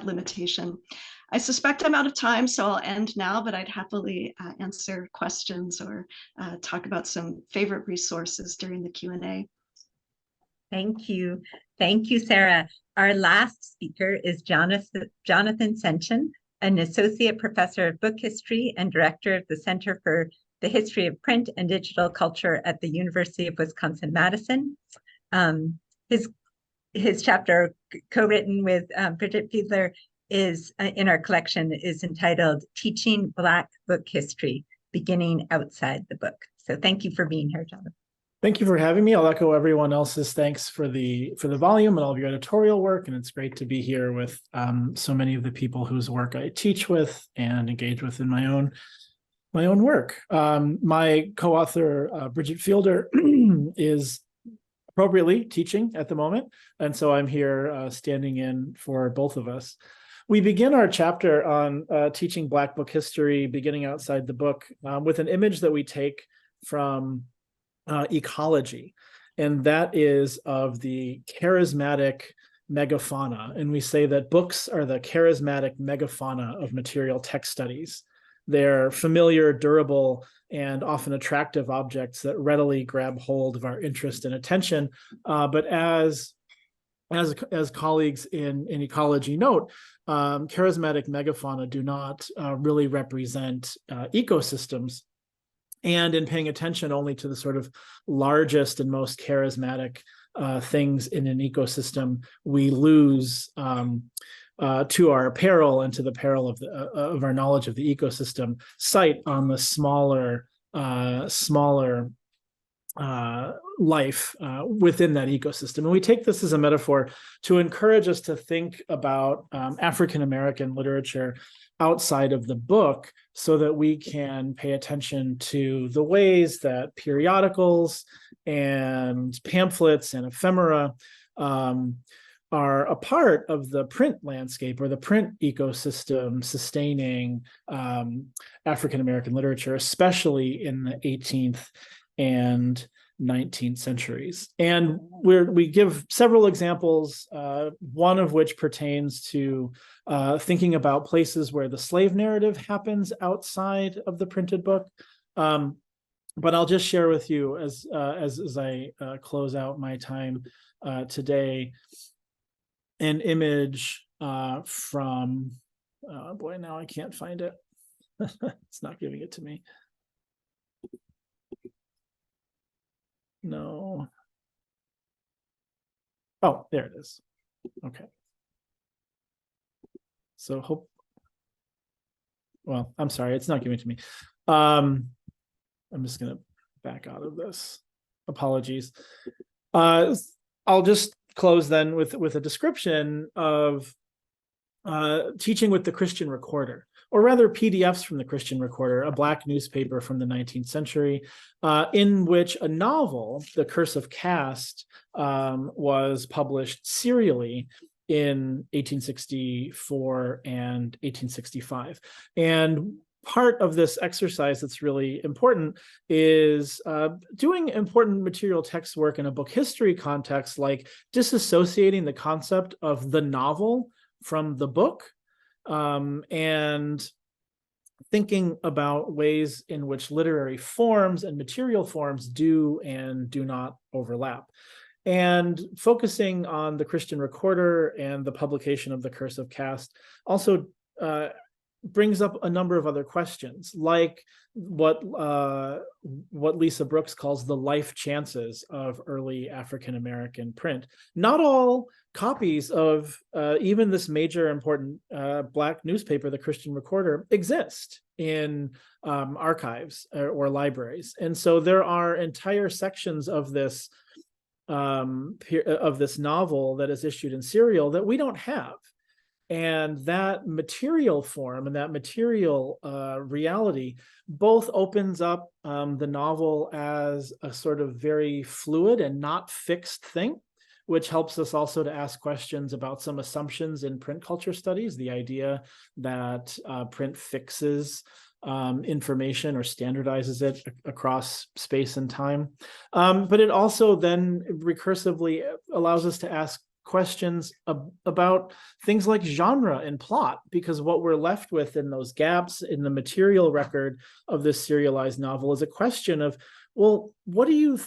Speaker 9: limitation. I suspect I'm out of time, so I'll end now, but I'd happily answer questions or talk about some favorite resources during the Q&A.
Speaker 3: Thank you. Thank you, Sarah. Our last speaker is Jonathan Senchen, an associate professor of book history and director of the Center for the History of Print and Digital Culture at the University of Wisconsin-Madison. His chapter, co-written with Bridget Fiedler, is in our collection is entitled Teaching Black Book History, Beginning Outside the Book. So thank you for being here, Jonathan.
Speaker 10: Thank you for having me. I'll echo everyone else's thanks for the volume and all of your editorial work. And it's great to be here with so many of the people whose work I teach with and engage with in my own work. My co-author, Bridget Fielder, is appropriately teaching at the moment. And so I'm here standing in for both of us. We begin our chapter on teaching Black book history, beginning outside the book, with an image that we take from ecology, and that is of the charismatic megafauna. And we say that books are the charismatic megafauna of material text studies. They're familiar, durable, and often attractive objects that readily grab hold of our interest and attention. But as colleagues in ecology note, charismatic megafauna do not really represent ecosystems. And in paying attention only to the sort of largest and most charismatic things in an ecosystem, we lose to our peril and to the peril of our knowledge of the ecosystem sight on the smaller life within that ecosystem. And we take this as a metaphor to encourage us to think about African-American literature outside of the book, so that we can pay attention to the ways that periodicals and pamphlets and ephemera are a part of the print landscape or the print ecosystem sustaining African-American literature, especially in the 18th and 19th centuries. And we give several examples, one of which pertains to thinking about places where the slave narrative happens outside of the printed book. But I'll just share with you as I close out my time today, an image from, boy, now I can't find it. It's not giving it to me. No. Oh, there it is. Okay. So well, I'm sorry, it's not giving it to me. I'm just gonna back out of this. Apologies. I'll just close then with a description of teaching with the Christian Recorder, or rather PDFs from the Christian Recorder, a Black newspaper from the 19th century, in which a novel, The Curse of Caste, was published serially in 1864 and 1865. And part of this exercise that's really important is doing important material text work in a book history context, like disassociating the concept of the novel from the book, and thinking about ways in which literary forms and material forms do and do not overlap. And focusing on the Christian Recorder and the publication of The Curse of Caste also brings up a number of other questions, like what Lisa Brooks calls the life chances of early African-American print. Not all copies of even this major important Black newspaper, the Christian Recorder, exist in archives or libraries. And so there are entire sections of this novel that is issued in serial that we don't have. And that material form and that material reality both opens up the novel as a sort of very fluid and not fixed thing, which helps us also to ask questions about some assumptions in print culture studies, the idea that print fixes information or standardizes it across space and time. But it also then recursively allows us to ask questions about things like genre and plot, because what we're left with in those gaps in the material record of this serialized novel is a question of, well, what do you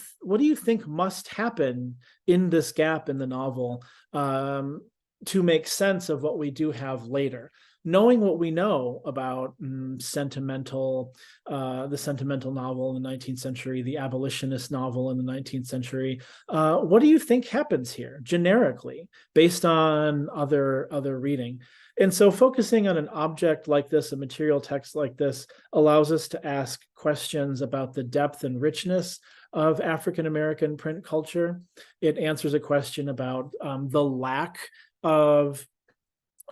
Speaker 10: think must happen in this gap in the novel to make sense of what we do have later? Knowing what we know about the sentimental novel in the 19th century, the abolitionist novel in the 19th century, what do you think happens here generically based on other reading? And so focusing on an object like this, a material text like this, allows us to ask questions about the depth and richness of African-American print culture. It answers a question about the lack of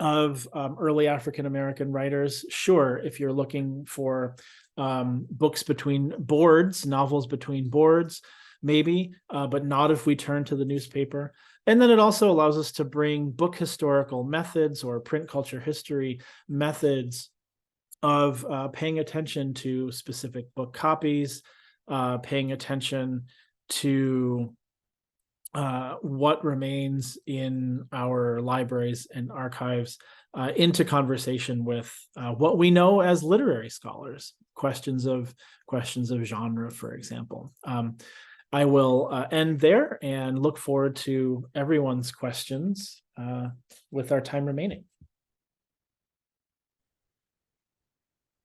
Speaker 10: early African-American writers. Sure, if you're looking for books between boards, novels between boards, maybe, but not if we turn to the newspaper. And then it also allows us to bring book historical methods or print culture history methods of paying attention to specific book copies, paying attention to what remains in our libraries and archives, into conversation with what we know as literary scholars, questions of genre, for example. I will end there and look forward to everyone's questions with our time remaining.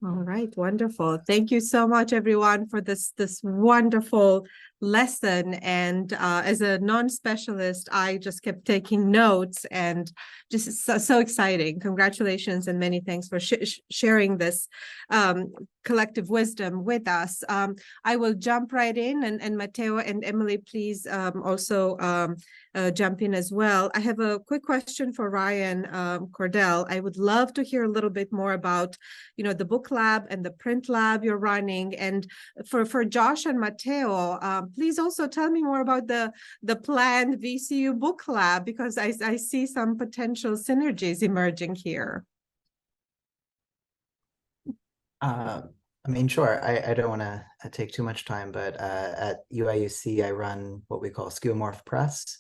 Speaker 1: All right, wonderful. Thank you so much, everyone, for this wonderful lesson. And as a non-specialist, I just kept taking notes, and just so exciting. Congratulations and many thanks for sharing this collective wisdom with us. I will jump right in, and Matteo and Emily, please also jump in as well. I have a quick question for Ryan Cordell. I would love to hear a little bit more about, the book lab and the print lab you're running. And for Josh and Matteo, please also tell me more about the planned VCU book lab, because I see some potential synergies emerging here.
Speaker 5: Sure. I don't want to take too much time, but at UIUC, I run what we call Skeuomorph Press.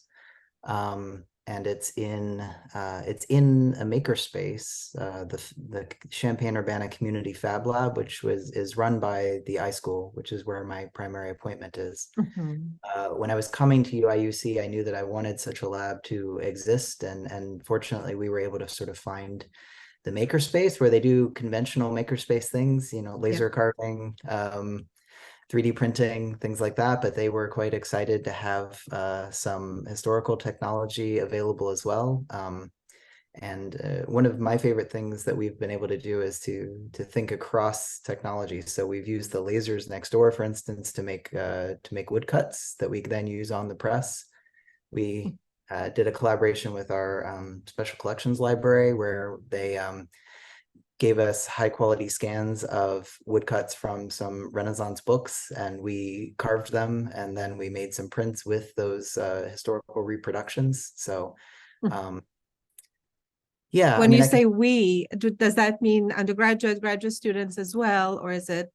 Speaker 5: And it's in a makerspace, the Champaign-Urbana Community Fab Lab, which is run by the iSchool, which is where my primary appointment is.
Speaker 1: Mm-hmm.
Speaker 5: When I was coming to UIUC, I knew that I wanted such a lab to exist, and fortunately, we were able to sort of find the makerspace where they do conventional makerspace things, laser carving, 3D printing, things like that. But they were quite excited to have some historical technology available as well. And one of my favorite things that we've been able to do is to think across technology. So we've used the lasers next door, for instance, to make woodcuts that we then use on the press. We did a collaboration with our special collections library, where they gave us high quality scans of woodcuts from some Renaissance books, and we carved them, and then we made some prints with those historical reproductions. So yeah.
Speaker 1: When you say we, does that mean undergraduate, graduate students as well, or is it,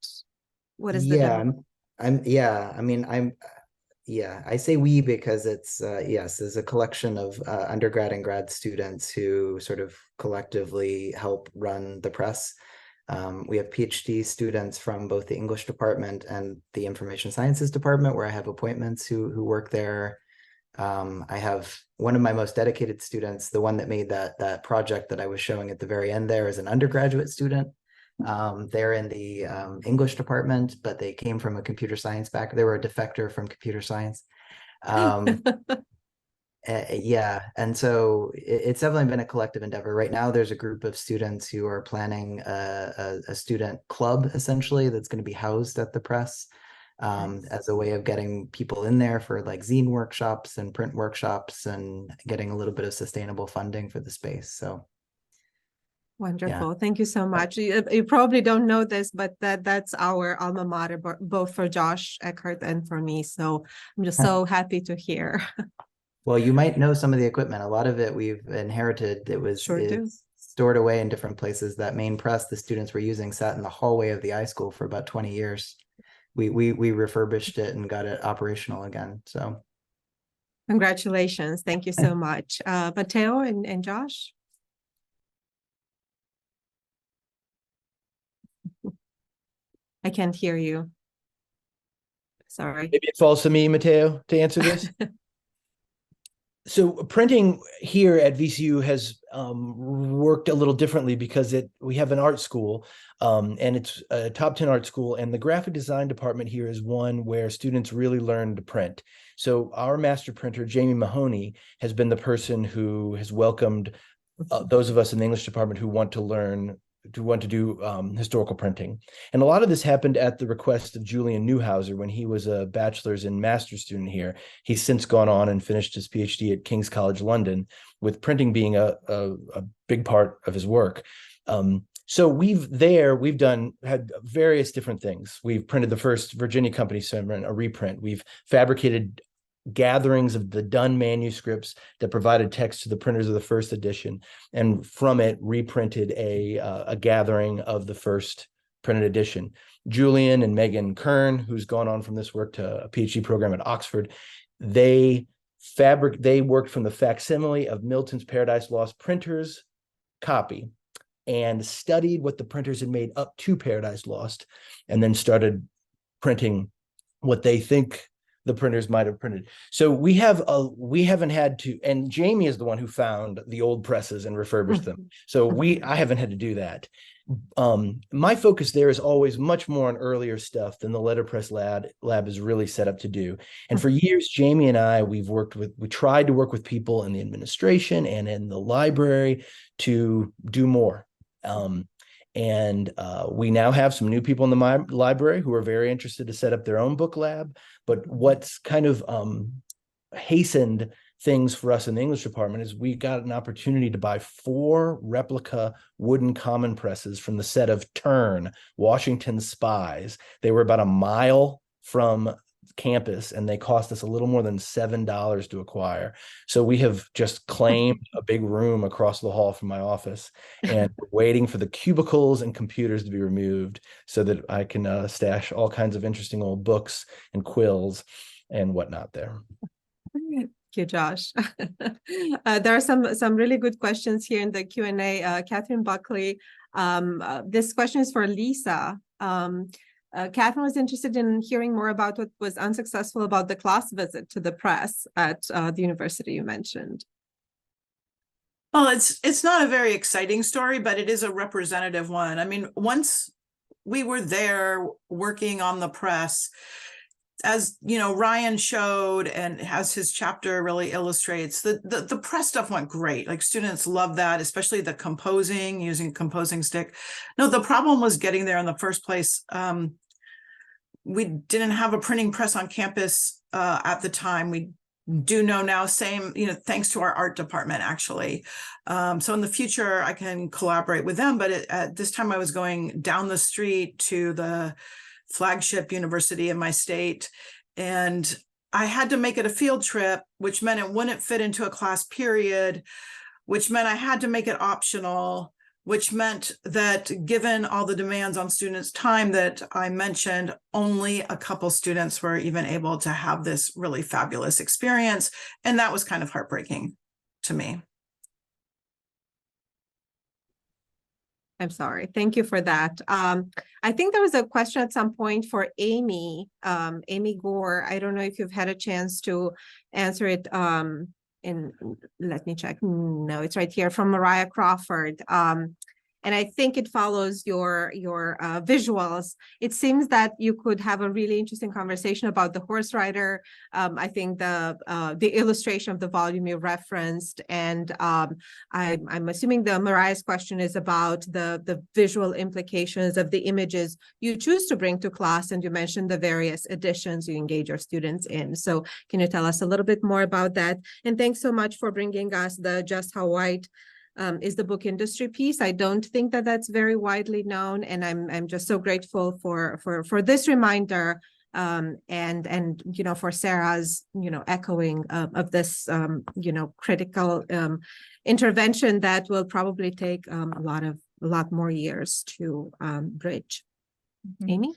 Speaker 1: what is the
Speaker 5: demo? I say we because it's, yes, there's a collection of undergrad and grad students who sort of collectively help run the press. We have PhD students from both the English department and the Information Sciences department, where I have appointments, who work there. I have one of my most dedicated students, the one that made that project that I was showing at the very end there, is an undergraduate student. They're in the English department, but they came from a computer science background. They were a defector from computer science. Yeah, and so it's definitely been a collective endeavor. Right now, there's a group of students who are planning a student club, essentially, that's going to be housed at the press, as a way of getting people in there for like zine workshops and print workshops, and getting a little bit of sustainable funding for the space. So
Speaker 1: wonderful. Yeah. Thank you so much. You probably don't know this, but that's our alma mater, both for Josh Eckhart and for me. So I'm just so happy to hear.
Speaker 5: Well, you might know some of the equipment. A lot of it we've inherited. It was stored away in different places. That main press the students were using sat in the hallway of the iSchool for about 20 years. We refurbished it and got it operational again. So
Speaker 1: congratulations. Thank you so much. Matteo and Josh. I can't hear you. Sorry.
Speaker 7: Maybe it falls to me, Matteo, to answer this. So printing here at VCU has worked a little differently because we have an art school, and it's a top 10 art school, and the graphic design department here is one where students really learn to print. So our master printer, Jamie Mahoney, has been the person who has welcomed those of us in the English department who want to learn, who want to do historical printing. And a lot of this happened at the request of Julian Newhouser when he was a bachelor's and master's student here. He's since gone on and finished his PhD at King's College London, with printing being a big part of his work. So we've had various different things. We've printed the first Virginia Company sermon, a reprint. We've fabricated gatherings of the Dunn manuscripts that provided text to the printers of the first edition, and from it reprinted a gathering of the first printed edition. Julian and Megan Kern, who's gone on from this work to a PhD program at Oxford, they worked from the facsimile of Milton's Paradise Lost printer's copy and studied what the printers had made up to Paradise Lost, and then started printing what they think the printers might have printed. So we haven't had to, and Jamie is the one who found the old presses and refurbished them. So I haven't had to do that. My focus there is always much more on earlier stuff than the letterpress lab is really set up to do. And for years, Jamie and I, we tried to work with people in the administration and in the library to do more. We now have some new people in the library who are very interested to set up their own book lab. But what's kind of hastened things for us in the English department is we got an opportunity to buy 4 replica wooden common presses from the set of Turn, Washington's Spies. They were about a mile from campus, and they cost us a little more than $7 to acquire. So we have just claimed a big room across the hall from my office, and waiting for the cubicles and computers to be removed so that I can stash all kinds of interesting old books and quills and whatnot there.
Speaker 1: Thank you, Josh. There are some really good questions here in the Q&A. Catherine Buckley, this question is for Lisa. Catherine was interested in hearing more about what was unsuccessful about the class visit to the press at the university you mentioned.
Speaker 6: Well, it's not a very exciting story, but it is a representative one. I mean, once we were there working on the press, as you know, Ryan showed, and as his chapter really illustrates, the press stuff went great. Like, students love that, especially the composing, using composing stick. No, the problem was getting there in the first place. We didn't have a printing press on campus at the time. We do know now, thanks to our art department, actually. So in the future, I can collaborate with them. But at this time, I was going down the street to the flagship university in my state, and I had to make it a field trip, which meant it wouldn't fit into a class period, which meant I had to make it optional, which meant that given all the demands on students' time that I mentioned, only a couple students were even able to have this really fabulous experience. And that was kind of heartbreaking to me.
Speaker 1: I'm sorry. Thank you for that. I think there was a question at some point for Amy, Amy Gore. I don't know if you've had a chance to answer it. Let me check. No, it's right here from Mariah Crawford. And I think it follows your visuals. It seems that you could have a really interesting conversation about the horse rider. I think the illustration of the volume you referenced, and I'm assuming the Mariah's question is about the visual implications of the images you choose to bring to class, and you mentioned the various editions you engage your students in. So can you tell us a little bit more about that? And thanks so much for bringing us the Just How White is the book industry piece. I don't think that that's very widely known, and I'm just so grateful for this reminder, and for Sarah's echoing of this critical intervention that will probably take a lot more years to bridge. Mm-hmm. Amy?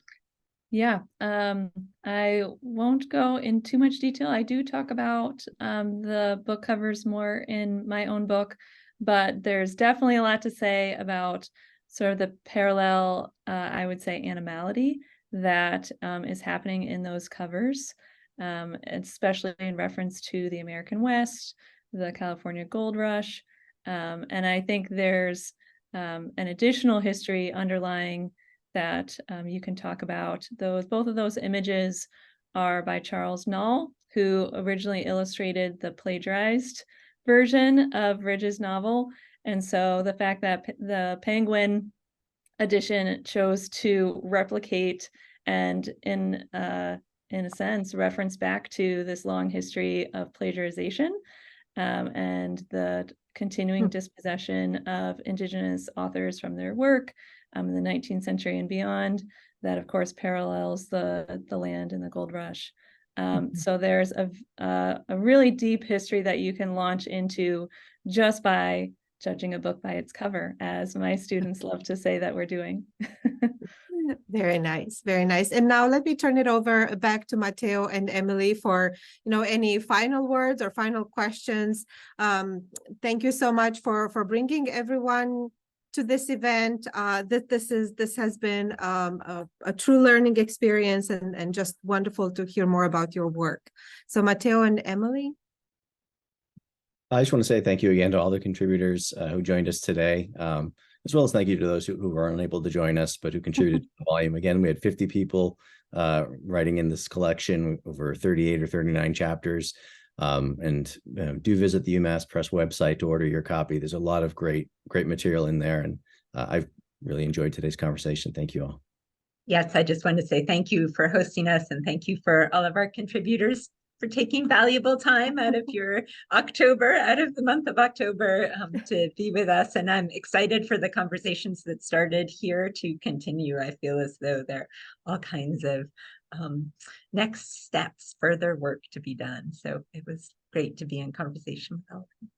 Speaker 8: Yeah, I won't go in too much detail. I do talk about the book covers more in my own book, but there's definitely a lot to say about sort of the parallel, I would say, animality that is happening in those covers, especially in reference to the American West, the California Gold Rush. And I think there's an additional history underlying that you can talk about. Both of those images are by Charles Knoll, who originally illustrated the plagiarized version of Ridge's novel. And so the fact that the Penguin edition chose to replicate and in a sense reference back to this long history of plagiarization and the continuing dispossession of Indigenous authors from their work in the 19th century and beyond, that of course parallels the land and the gold rush. So there's a really deep history that you can launch into just by judging a book by its cover, as my students love to say that we're doing.
Speaker 1: Very nice, very nice. And now let me turn it over back to Matteo and Emily for, any final words or final questions. Thank you so much for bringing everyone to this event. This has been a true learning experience and just wonderful to hear more about your work. So Matteo and Emily.
Speaker 2: I just want to say thank you again to all the contributors who joined us today, as well as thank you to those who were unable to join us, but who contributed to the volume. Again, we had 50 people writing in this collection, over 38 or 39 chapters. And do visit the UMass Press website to order your copy. There's a lot of great material in there. And I've really enjoyed today's conversation. Thank you all.
Speaker 3: Yes, I just want to say thank you for hosting us, and thank you for all of our contributors for taking valuable time out of the month of October to be with us. And I'm excited for the conversations that started here to continue. I feel as though there are all kinds of next steps, further work to be done. So it was great to be in conversation with all of you.